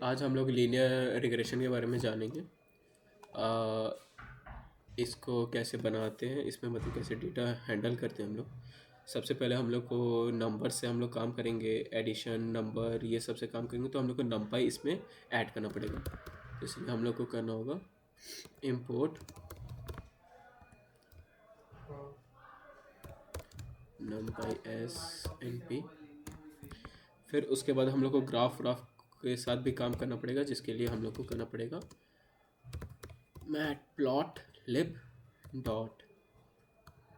आज हम लोग लीनियर रिग्रेशन के बारे में जानेंगे। इसको कैसे बनाते हैं, इसमें मतलब कैसे डेटा हैंडल करते हैं हम लोग। सबसे पहले हम लोग को नंबर से हम लोग काम करेंगे, एडिशन नंबर ये सब से काम करेंगे, तो हम लोग को नंपाई इसमें ऐड करना पड़ेगा। तो इसलिए हम लोग को करना होगा import numpy as N P. फिर उसके बाद हम लोग को ग्राफ के साथ भी काम करना पड़ेगा, जिसके लिए हम लोग को करना पड़ेगा matplotlib dot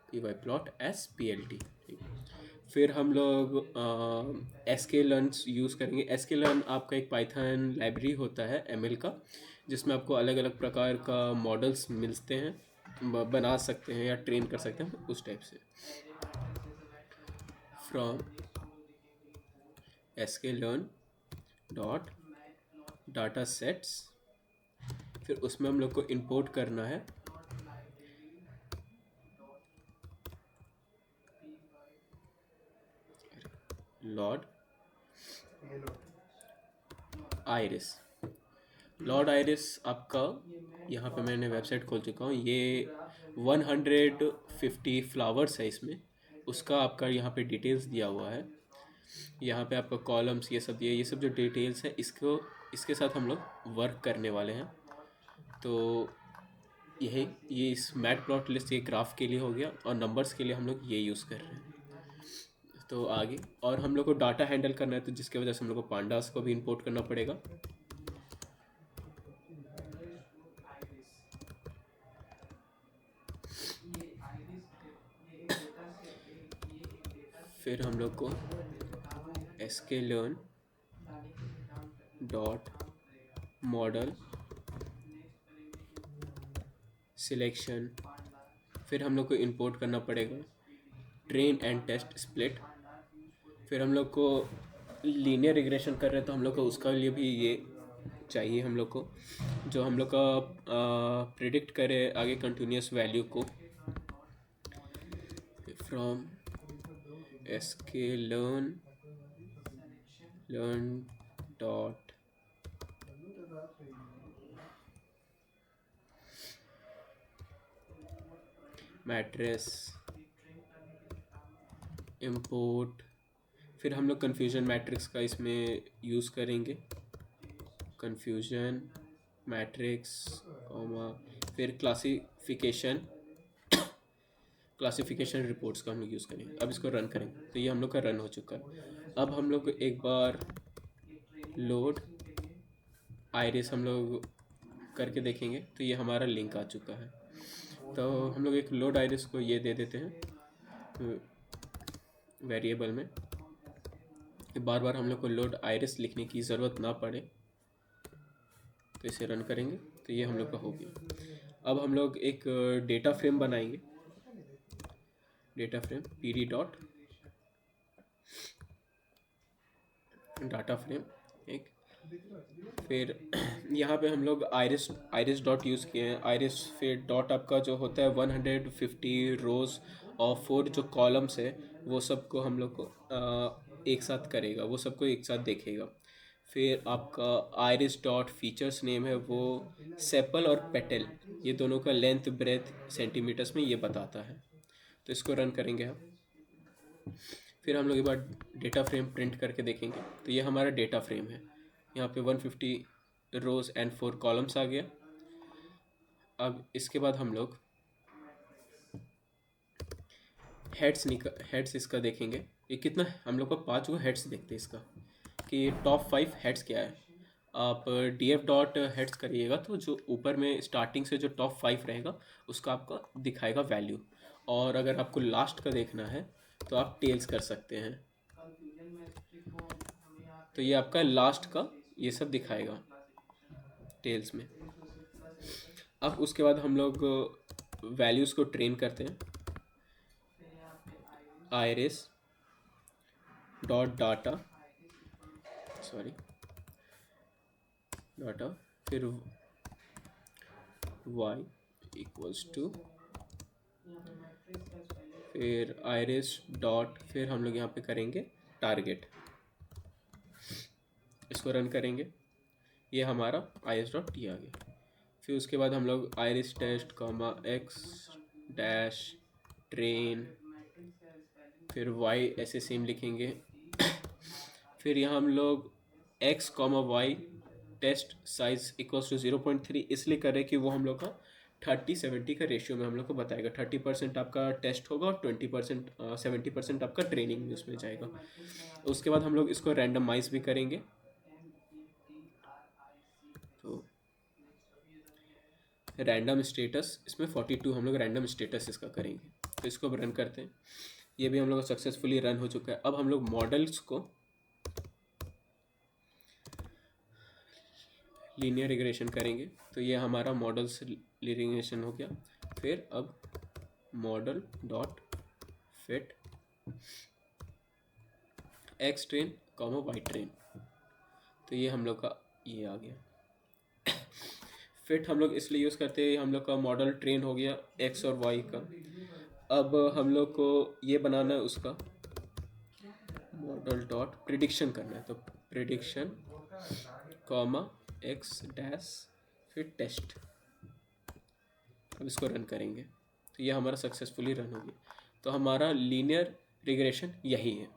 P Y plot as P L T. फिर हम लोग sklearn यूज़ करेंगे। sklearn आपका एक पाइथन लाइब्रेरी होता है एमएल का, जिसमें आपको अलग अलग प्रकार का मॉडल्स मिलते हैं, बना सकते हैं या ट्रेन कर सकते हैं उस टाइप से। From sklearn dot data sets, फिर उसमें हम लोग को इंपोर्ट करना है लॉर्ड आइरिस। लॉर्ड आइरिस आपका यहाँ पे मैंने वेबसाइट खोल चुका हूँ। ये 150 फ्लावर्स है इसमें, उसका आपका यहाँ पे डिटेल्स दिया हुआ है। यहाँ पे आपका कॉलम्स ये सब दिए, ये सब जो डिटेल्स है इसको इसके साथ हम लोग वर्क करने वाले हैं। तो ये इस मैट प्लॉट लिस्ट ये ग्राफ के लिए हो गया, और नंबर्स के लिए हम लोग ये यूज़ कर रहे हैं। तो आगे और हम लोग को डाटा हैंडल करना है, तो जिसकी वजह से हम लोग को पांडास को भी इंपोर्ट करना पड़ेगा। फिर हम लोग को sklearn डॉट मॉडल सिलेक्शन, फिर हम लोग को इंपोर्ट करना पड़ेगा ट्रेन एंड टेस्ट स्प्लिट। फिर हम लोग को लीनियर रिग्रेशन कर रहे हैं, तो हम लोग को उसका लिए भी ये चाहिए हम लोग को, जो हम लोग का प्रिडिक्ट करे आगे कंटिन्यूस वैल्यू को। From sklearn dot matrix import. फिर हम लोग कन्फ्यूजन मैट्रिक्स का इसमें यूज़ करेंगे, कन्फ्यूजन मैट्रिक्स कॉमा, फिर क्लासिफिकेशन रिपोर्ट्स का हम लोग यूज़ करेंगे। अब इसको रन करेंगे, तो ये हम लोग का रन हो चुका है। अब हम लोग एक बार लोड आइरिस हम लोग करके देखेंगे, तो ये हमारा लिंक आ चुका है। तो हम लोग एक लोड आइरिस को ये दे देते हैं वेरिएबल में, कि बार बार हम लोग को लोड आइरिस लिखने की ज़रूरत ना पड़े। तो इसे रन करेंगे, तो ये हम लोग का हो गया। अब हम लोग एक डेटा फ्रेम बनाएंगे, data frame pd dot data frame एक। फिर यहाँ पे हम लोग आइरिस डॉट यूज़ किए हैं। आइरिस फिर डॉट आपका जो होता है 150 रोज़ और 4 जो कॉलम्स है वो सबको हम लोग को एक साथ करेगा, वो सबको एक साथ देखेगा। फिर आपका आइरिस डॉट फीचर्स नेम है वो सेपल और पेटल, ये दोनों का लेंथ ब्रेथ सेंटीमीटर्स में ये बताता है। तो इसको रन करेंगे हम। फिर हम लोग एक बार डेटा फ्रेम प्रिंट करके देखेंगे, तो ये हमारा डेटा फ्रेम है। यहाँ पे 150 रोज़ एंड 4 कॉलम्स आ गया। अब इसके बाद हम लोग हेड्स इसका देखेंगे, ये कितना हम लोग को 5 को हेड्स देखते हैं इसका, कि टॉप 5 हेड्स क्या है। आप df डॉट हेड्स करिएगा, तो जो ऊपर में स्टार्टिंग से जो टॉप 5 रहेगा उसका आपका दिखाएगा वैल्यू। और अगर आपको लास्ट का देखना है तो आप टेल्स कर सकते हैं, तो ये आपका लास्ट का ये सब दिखाएगा टेल्स में। अब उसके बाद हम लोग वैल्यूज़ को ट्रेन करते हैं, आइरिस डॉट डाटा फिर y इक्वल्स टू, फिर आइरिस डॉट, फिर हम लोग यहाँ पे करेंगे टारगेट। इसको रन करेंगे, ये हमारा iris डॉट टी आ गया। फिर उसके बाद हम लोग iris test comma x dash train, फिर y ऐसे सेम लिखेंगे। फिर यहाँ हम लोग x comma Y test size equals to 0.3 इसलिए कर रहे हैं कि वो हम लोग का 30-70 का रेशियो में हम लोग को बताएगा। 30% आपका टेस्ट होगा और 20% 70% आपका ट्रेनिंग में उसमें जाएगा। उसके बाद हम लोग इसको रैंडमाइज भी करेंगे। तो रैंडम स्टेटस इसमें 42 हम लोग रैंडम स्टेटस इसका करेंगे। तो इसको अब रन करते हैं। ये भी हम लोग का सक्सेसफुली रन हो चुका है। अब हम लोग मॉडल्स को लीनियर रिग्रेशन करेंगे। तो ये हमारा मॉडल्स रिग्रेशन हो गया। फिर अब model dot fit X train comma Y train, तो ये हम लोग का ये आ गया। फिट हम लोग इसलिए यूज़ करते हैं, हम लोग का मॉडल ट्रेन हो गया एक्स और वाई का। अब हम लोग को ये बनाना है उसका मॉडल डॉट प्रिडिक्शन करना है। तो प्रिडिक्शन कॉमा एक्स डैश फिर टेस्ट। अब इसको रन करेंगे तो ये हमारा सक्सेसफुली रन हो गया। तो हमारा लीनियर रिग्रेशन यही है।